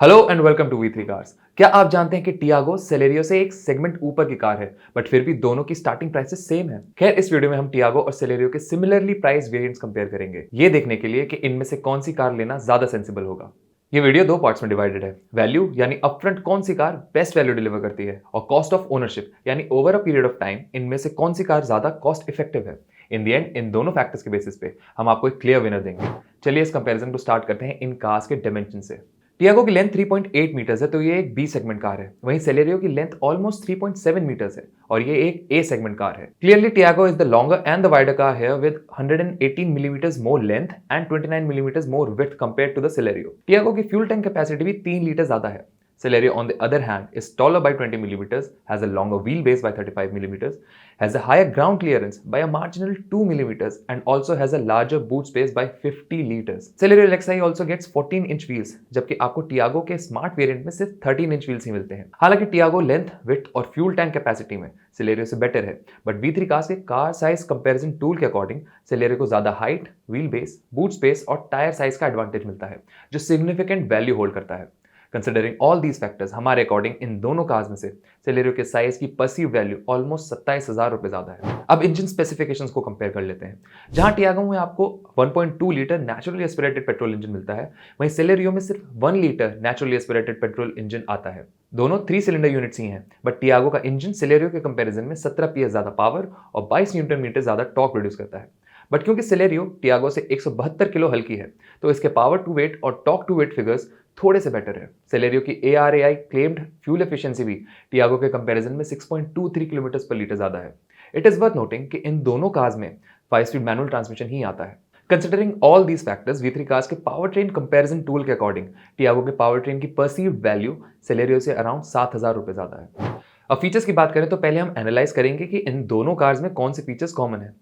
Hello and welcome to V3 cars. क्या आप जानते हैं कि टियागो सेलेरियो से एक सेगमेंट ऊपर की कार है, बट फिर भी दोनों की स्टार्टिंग प्राइसेस सेम है। खैर, इस वीडियो में हम टियागो और सेलेरियो के सिमिलरली प्राइस वेरिएंट्स कंपेयर करेंगे, ये देखने के लिए कि इनमें से कौन सी कार लेना ज्यादा सेंसिबल होगा। ये वीडियो दो पार्ट्स में डिवाइडेड है। वैल्यू यानी अपफ्रंट कौन सी कार बेस्ट वैल्यू डिलीवर करती है, और कॉस्ट ऑफ ओनरशिप यानी over a period of time इनमें से कौन सी कार ज्यादा कॉस्ट इफेक्टिव है। इन द एंड इन दोनों फैक्टर्स के बेसिस पे हम आपको एक क्लियर विनर देंगे। चलिए इस कंपैरिजन को स्टार्ट करते हैं इन कार्स के डायमेंशन से। टियागो की लेंथ 3.8 मीटर्स है, तो ये एक बी सेगमेंट कार है। वहीं सेलेरियो की लेंथ ऑलमोस्ट 3.7 मीटर्स है और ये एक ए सेगमेंट कार है। Clearly Tiago is the longer and the wider car here with 118 millimetres more length and 29 millimetres more width compared to the Celerio. Tiago की fuel tank capacity भी 3 litre ज्यादा है। Celerio, on the other hand, is taller by 20 millimeters, has a longer wheelbase by 35 millimeters, has a higher ground clearance by a marginal 2 millimeters, and also has a larger boot space by 50 liters. Celerio LXi also gets 14-inch wheels, जबकि आपको Tiago के smart variant में सिर्फ 13-inch wheels ही मिलते हैं। हालांकि Tiago length, width और fuel tank capacity में Celerio से बेटर है, बट V3 कार्स के कार साइज कंपैरिजन टूल के अकॉर्डिंग Celerio को ज्यादा height, wheel base, boot space और टायर साइज का एडवांटेज मिलता है, जो सिग्निफिकेंट वैल्यू होल्ड करता है। कंसिडरिंग ऑल दीज फैक्टर्स, हमारे अकॉर्डिंग इन दोनों कार्स में से सेलेरियो के साइज की परसीव वैल्यू ऑलमोस्ट 27,000 रुपए ज्यादा है। अब इंजन स्पेसिफिकेशंस को कंपेयर कर लेते हैं। जहां टियागो में आपको 1.2 litre naturally aspirated petrol engine मिलता है, वहीं सेलेरियो में सिर्फ 1 litre naturally aspirated petrol engine आता है। दोनों 3 सिलेंडर यूनिट्स ही हैं, बट टियागो का इंजन सेलेरियो के कंपैरिजन में 17 पीएस ज्यादा पावर और 22 न्यूटन मीटर ज्यादा टॉर्क प्रोड्यूस करता है। बट क्योंकि सेलेरियो टियागो से 172 किलो हल्की है, तो इसके पावर टू वेट और टॉर्क टू वेट फिगर्स थोड़े से बेटर है। सेलेरियो की ARAI क्लेम्ड फ्यूल एफिशिएंसी भी टियागो के कंपैरिजन में 6.23 किलोमीटर पर लीटर ज्यादा है। इट इज वर्थ नोटिंग कि इन दोनों कार्स में 5 स्पीड मैनुअल ट्रांसमिशन ही आता है। Considering all these factors, V3 cars के पावर ट्रेन कंपैरिजन टूल के अकॉर्डिंग टियागो के पावर ट्रेन की परसीव्ड वैल्यू सेलेरियो से अराउंड 7,000 रुपए ज्यादा है। अब फीचर्स की बात करें तो पहले हम एनालाइज करेंगे कि इन दोनों कार्स में कौन से फीचर्स कॉमन है।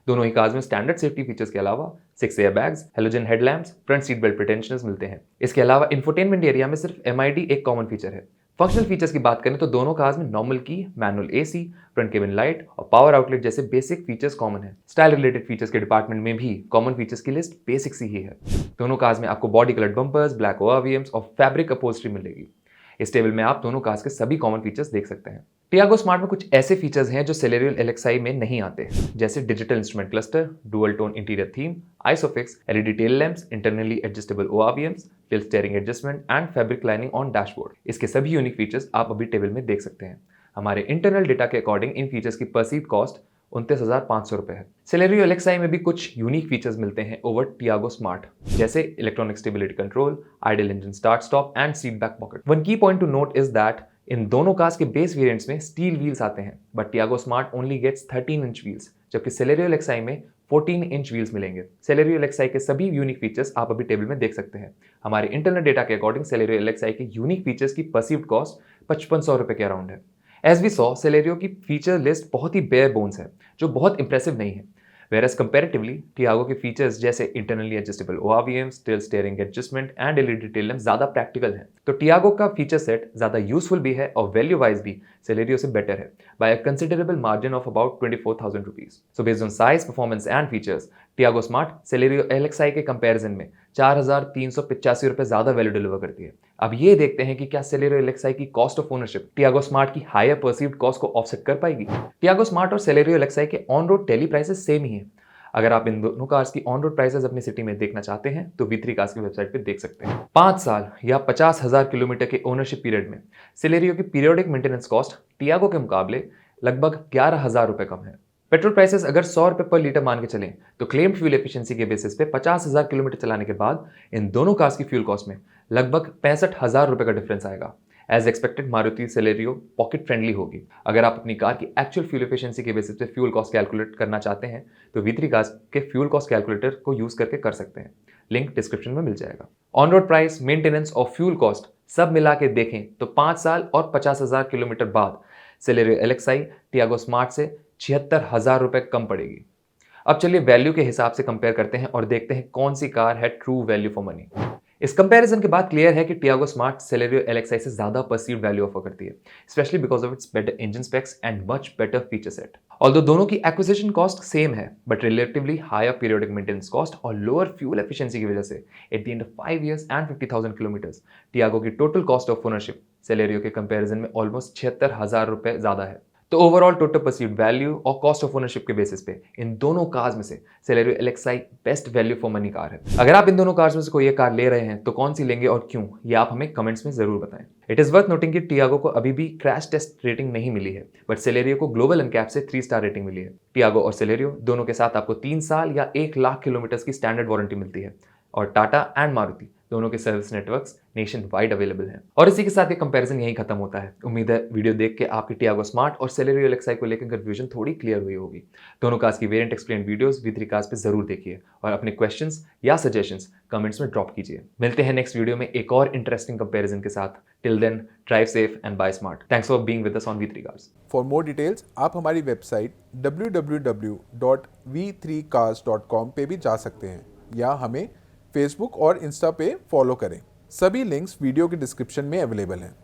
दोनों ही कार्स में स्टैंडर्ड सेफ्टी फीचर्स के अलावा 6 airbags, halogen headlamps, front seat belt pretensioners मिलते हैं। इसके अलावा इंफोटेनमेंट एरिया में सिर्फ MID एक कॉमन फीचर है। फंक्शनल फीचर्स की बात करें तो दोनों कार्स में नॉर्मल की, manual AC, front cabin light और पावर आउटलेट जैसे बेसिक फीचर्स कॉमन है। स्टाइल रिलेटेड फीचर्स के डिपार्टमेंट में भी कॉमन फीचर्स की लिस्ट बेसिक सी ही है। दोनों कार्स में आपको body coloured bumpers, black ORVMs और फैब्रिक अपहोल्स्ट्री मिलेगी। इस टेबल में आप दोनों कार्स के सभी कॉमन फीचर्स देख सकते हैं। टियागो स्मार्ट में कुछ ऐसे फीचर्स हैं जो सेलेरियो LXi में नहीं आते, जैसे digital instrument cluster, dual tone interior theme, isofix, LED tail lamps, internally adjustable ORVMs, tilt steering adjustment and fabric lining on dashboard. इसके सभी यूनिक फीचर्स आप अभी टेबल में देख सकते हैं। हमारे इंटरनल डेटा के अकॉर्डिंग इन फीचर्स की परसीव कॉस्ट 29,500 रुपए है। सेलेरियो LXi में भी कुछ यूनिक फीचर्स मिलते हैं ओवर टियागो स्मार्ट, जैसे electronic stability control, idle engine start stop and seat back pocket. One key point to note is that in दोनों कार्स के बेस वेरिएंट्स में स्टील व्हील्स आते हैं, but Tiago smart only gets 13-इंच wheels, जबकि Celerio LXi में 14-इंच wheels मिलेंगे। सेलेरियो LXi के सभी यूनिक फीचर्स आप अभी टेबल में देख सकते हैं। हमारे इंटरनल डेटा के अकॉर्डिंग सेलेरियो LXi के यूनिक फीचर्स की परसीव्ड कॉस्ट 5500 रुपए के अराउंड है। एज वी सॉ, सेलेरियो की फीचर लिस्ट बहुत ही बेयर बोन्स है, जो बहुत इंप्रेसिव नहीं है। Whereas comparatively, टियागो के फीचर्स जैसे internally adjustable ORVMs, tilt steering adjustment and LED tail lamp ज्यादा प्रैक्टिकल है। तो टियागो का फीचर सेट ज्यादा यूजफुल भी है और वैल्यू वाइज भी सेलेरियो से बेटर है by a considerable margin of about 24,000 rupees. So based on size, performance and features, Tiago smart Celerio LXi के कंपैरिजन में 4,385 रुपए ज्यादा वैल्यू डिलीवर करती है। अब ये देखते हैं कि क्या सेलेरियो LXi की cost of ownership Tiago smart की हायर परसीव्ड कॉस्ट को ऑफसेट कर पाएगी। टियागो स्मार्ट और सेलेरियो LXi के on road daily prices same ही है। अगर आप इन दोनों कार्स की ऑन रोड प्राइसेस अपनी सिटी में देखना चाहते हैं तो V3 कार्स की वेबसाइट पे देख सकते हैं। 5 साल या 50,000 किलोमीटर के ओनरशिप पीरियड में सेलेरियो की पीरियोडिक मेंटेनेंस कॉस्ट टियागो के मुकाबले लगभग 11,000 रुपए कम है। पेट्रोल प्राइसेस अगर 100 रुपए पर लीटर मान के चलें तो क्लेम्ड फ्यूल एफिशिएंसी के बेसिस पे 50,000 किलोमीटर चलाने के बाद इन दोनों कार्स की फ्यूल कॉस्ट में लगभग 65,000 रुपए का डिफरेंस आएगा। As expected, Maruti Celerio pocket friendly होगी। अगर आप अपनी कार की एक्चुअल फ्यूल एफिशिएंसी के बेसिस पे फ्यूल कॉस्ट कैलकुलेट करना चाहते हैं तो V3 कार्स के फ्यूल कॉस्ट कैलकुलेटर को यूज करके कर सकते हैं। लिंक डिस्क्रिप्शन में मिल जाएगा। ऑन रोड प्राइस, मेंटेनेंस और फ्यूल कॉस्ट सब मिला के देखें तो 5 साल और 50,000 किलोमीटर बाद सेलेरियो LXi टियागो स्मार्ट से 76,000 रुपए कम पड़ेगी। अब चलिए वैल्यू के हिसाब से कंपेयर करते हैं और देखते हैं कौन सी कार है ट्रू वैल्यू फॉर मनी। इस कंपैरिजन के बाद क्लियर है कि टियागो स्मार्ट सेलेरियो LXi से ज्यादा परसीव्ड वैल्यू ऑफर करती है, specially because of its better engine specs and much better feature set. Although दोनों की एक्विजिशन कॉस्ट सेम है, but relatively higher periodic maintenance cost और लोअर फ्यूल एफिशिएंसी की वजह से at the end of 5 years and 50,000 kilometres Tiago की total cost of ownership Celerio के comparison में ऑलमोस्ट 76,000 रुपए ज्यादा है। तो ओवरऑल टोटल परसीव्ड वैल्यू और कॉस्ट ऑफ ओनरशिप के बेसिस पे इन दोनों कार्स में से Celerio LXi best value for money car है। अगर आप इन दोनों कार्स में से कोई एक कार ले रहे हैं तो कौन सी लेंगे और क्यों, ये आप हमें कमेंट्स में जरूर बताएं। इट इज वर्थ नोटिंग कि टियागो को अभी भी क्रैश टेस्ट रेटिंग नहीं मिली है, बट सेलेरियो को ग्लोबल एनकैप से 3 स्टार रेटिंग मिली है। टियागो और सेलेरियो दोनों के साथ आपको 3 साल या 1 लाख किलोमीटर की स्टैंडर्ड वारंटी मिलती है, और टाटा एंड मारुति दोनों के service networks nation wide available हैं। और इसी के साथ ये कंपैरिजन यहीं खत्म होता है। उम्मीद है वीडियो देख के आपकी टियागो स्मार्ट और सेलेरियो LXi को लेकर कंफ्यूजन थोड़ी क्लियर हुई होगी। दोनों कार्स की variant explain videos V3 cars पे जरूर देखिए और अपने क्वेश्चंस या सजेशंस कमेंट्स में ड्रॉप कीजिए। मिलते हैं नेक्स्ट वीडियो में एक और इंटरेस्टिंग कंपैरिजन के साथ। Till then, drive safe and buy smart. Thanks for being with us on V3 cars. For more details आप हमारी वेबसाइट www.v3cars.com पे भी जा सकते हैं या हमें फेसबुक और इंस्टा पे फॉलो करें। सभी लिंक्स वीडियो के डिस्क्रिप्शन में अवेलेबल हैं।